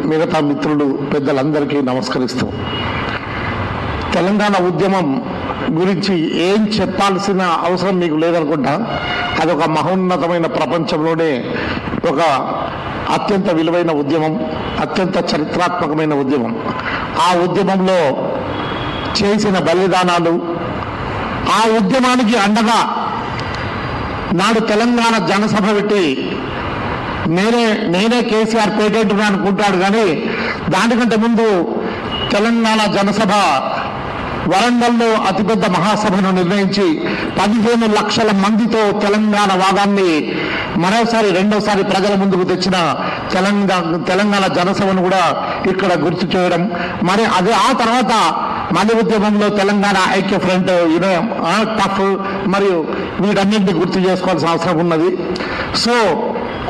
మిగతా మిత్రులు పెద్దలందరికీ నమస్కరిస్తూ, తెలంగాణ ఉద్యమం గురించి ఏం చెప్పాల్సిన అవసరం మీకు లేదనుకుంటా. అదొక మహోన్నతమైన ప్రపంచంలోనే ఒక అత్యంత విలువైన ఉద్యమం, అత్యంత చరిత్రాత్మకమైన ఉద్యమం. ఆ ఉద్యమంలో చేసిన బలిదానాలు, ఆ ఉద్యమానికి అండగా నాడు తెలంగాణ జనసభ పెట్టి నేనే కేసీఆర్ పేటెంట్ అనుకుంటాడు, కానీ దానికంటే ముందు తెలంగాణ జనసభ వరంగల్లో అతిపెద్ద మహాసభను నిర్ణయించి 15 లక్షల మందితో తెలంగాణ వాదాన్ని మరోసారి రెండోసారి ప్రజల ముందుకు తెచ్చిన తెలంగాణ జనసభను కూడా ఇక్కడ గుర్తు చేయడం. మరి అదే ఆ తర్వాత మలి ఉద్యమంలో తెలంగాణ ఐక్య ఫ్రంట్ టఫ్ మరియు వీటన్నింటినీ గుర్తు చేసుకోవాల్సిన అవసరం ఉన్నది. సో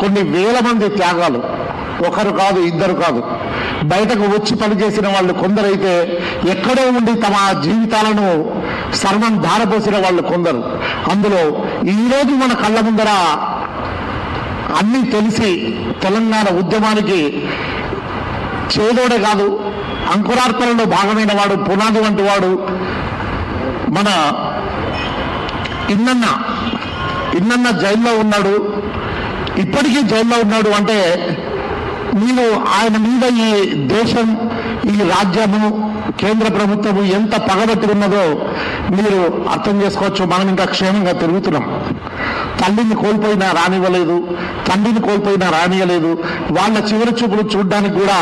కొన్ని వేల మంది త్యాగాలు, ఒకరు కాదు ఇద్దరు కాదు, బయటకు వచ్చి పనిచేసిన వాళ్ళు కొందరైతే ఎక్కడో ఉండి తమ జీవితాలను సర్వం ధారపోసిన వాళ్ళు కొందరు. అందులో ఈరోజు మన కళ్ళ ముందర అన్నీ తెలిసి తెలంగాణ ఉద్యమానికి చేదోడే కాదు, అంకురార్పణలో భాగమైన వాడు, పునాది వంటి వాడు మన ఇన్నన్న జైల్లో ఉన్నాడు, ఇప్పటికీ జైల్లో ఉన్నాడు. అంటే నేను ఆయన మీద ఈ దేశం, ఈ రాజ్యము, కేంద్ర ప్రభుత్వము ఎంత పగబట్టి ఉన్నదో మీరు అర్థం చేసుకోవచ్చు. మనం ఇంకా క్షేమంగా తిరుగుతున్నాం. తల్లిని కోల్పోయినా రానివ్వలేదు, తండ్రిని కోల్పోయినా రానియలేదు. వాళ్ళ చివరి చూపులు చూడడానికి కూడా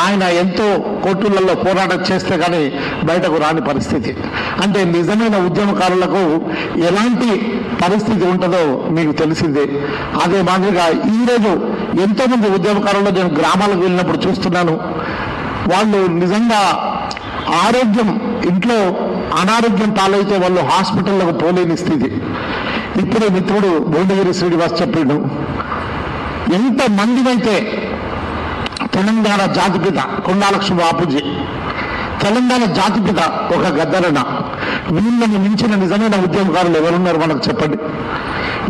ఆయన ఎంతో కోర్టులలో పోరాటం చేస్తే కానీ బయటకు రాని పరిస్థితి. అంటే నిజమైన ఉద్యమకారులకు ఎలాంటి పరిస్థితి ఉంటుందో మీకు తెలిసిందే. అదే మాదిరిగా ఈరోజు ఎంతోమంది ఉద్యమకారులు నేను గ్రామాలకు వెళ్ళినప్పుడు చూస్తున్నాను. వాళ్ళు నిజంగా ఆరోగ్యం, ఇంట్లో అనారోగ్యం పాలైతే వాళ్ళు హాస్పిటల్లోకి పోలేని స్థితి. ఇప్పుడే మిత్రుడు భువనగిరి శ్రీనివాస్ చెప్పిండు, ఎంతమందినైతే తెలంగాణ జాతిపిత కొండాలక్ష్మి బాపూజీ, తెలంగాణ జాతిపిత ఒక గద్దరన్న, వీళ్ళని మించిన నిజమైన ఉద్యమకారులు ఎవరున్నారు మనకు చెప్పండి?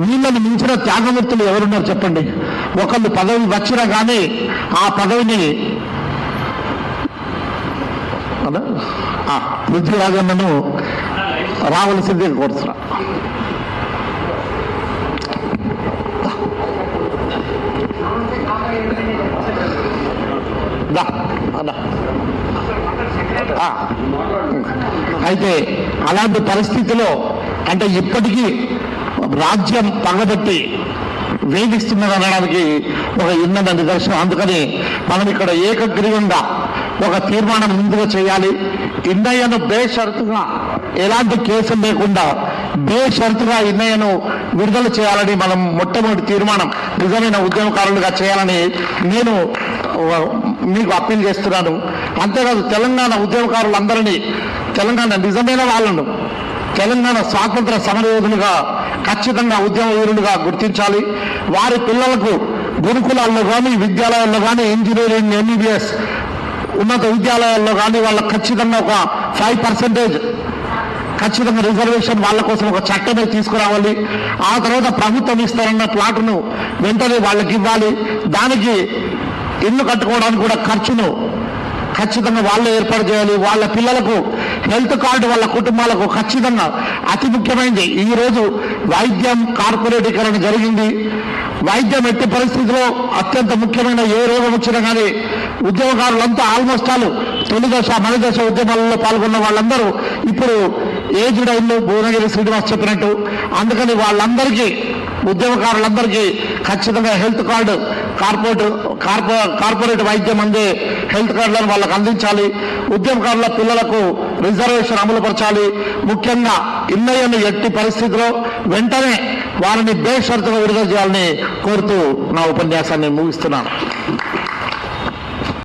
వీళ్ళని మించిన త్యాగమూర్తులు ఎవరున్నారు చెప్పండి? ఒకళ్ళు పదవి వచ్చినా కానీ ఆ పదవిని పృథ్వీరాజన్నను రావలసిందే కోరుతున్నా. అయితే అలాంటి పరిస్థితిలో అంటే ఇప్పటికీ రాజ్యం పగబట్టి వేధిస్తున్నది అనడానికి ఒక ఇన్నద నిదర్శనం. అందుకని మనం ఇక్కడ ఏకగ్రీవంగా ఒక తీర్మానం ముందుగా చేయాలి. ఇన్నయ్యను బేషరతుగా, ఎలాంటి కేసులు లేకుండా బేషరతుగా ఇన్నయ్యను విడుదల చేయాలని మనం మొట్టమొదటి తీర్మానం నిజమైన ఉద్యమకారులుగా చేయాలని నేను మీకు అప్పీల్ చేస్తున్నాను. అంతేకాదు తెలంగాణ ఉద్యమకారులందరినీ, తెలంగాణ నిజమైన వాళ్ళను తెలంగాణ స్వాతంత్ర సమరయోధులుగా, ఖచ్చితంగా ఉద్యమ వీరులుగా గుర్తించాలి. వారి పిల్లలకు గురుకులాల్లో కానీ, విద్యాలయాల్లో కానీ, ఇంజనీరింగ్, ఎంబీబీఎస్ ఉన్నత విద్యాలయాల్లో కానీ వాళ్ళకు ఖచ్చితంగా ఒక 5% ఖచ్చితంగా రిజర్వేషన్ వాళ్ళ కోసం ఒక చట్టమే తీసుకురావాలి. ఆ తర్వాత ప్రభుత్వం ఇస్తారన్న ప్లాటును వెంటనే వాళ్ళకి ఇవ్వాలి. దానికి ఇల్లు కట్టుకోవడానికి కూడా ఖర్చును ఖచ్చితంగా వాళ్ళే ఏర్పాటు చేయాలి. వాళ్ళ పిల్లలకు హెల్త్ కార్డు వాళ్ళ కుటుంబాలకు ఖచ్చితంగా అతి ముఖ్యమైనది. ఈరోజు వైద్యం కార్పొరేటీకరణ జరిగింది. వైద్యం ఎట్టి పరిస్థితిలో అత్యంత ముఖ్యమైన ఏ రోగం వచ్చినా కానీ ఉద్యోగకారులంతా ఆల్మోస్ట్ తొలి దశ మలి దశ ఉద్యమాలలో పాల్గొన్న వాళ్ళందరూ ఇప్పుడు ఏజ్డ్ అయిన భువనగిరి శ్రీనివాస్ చెప్పినట్టు. అందుకని వాళ్ళందరికీ, ఉద్యమకారులందరికీ ఖచ్చితంగా హెల్త్ కార్డు, కార్పొరేట్ వైద్యం అందే హెల్త్ కార్డులను వాళ్ళకు అందించాలి. ఉద్యమకారుల పిల్లలకు రిజర్వేషన్ అమలుపరచాలి. ముఖ్యంగా ఇన్నయ్యను ఎట్టి పరిస్థితిలో వెంటనే వారిని బేషరతుగా విడుదల చేయాలని కోరుతూ నా ఉపన్యాసాన్ని ముగిస్తున్నాను.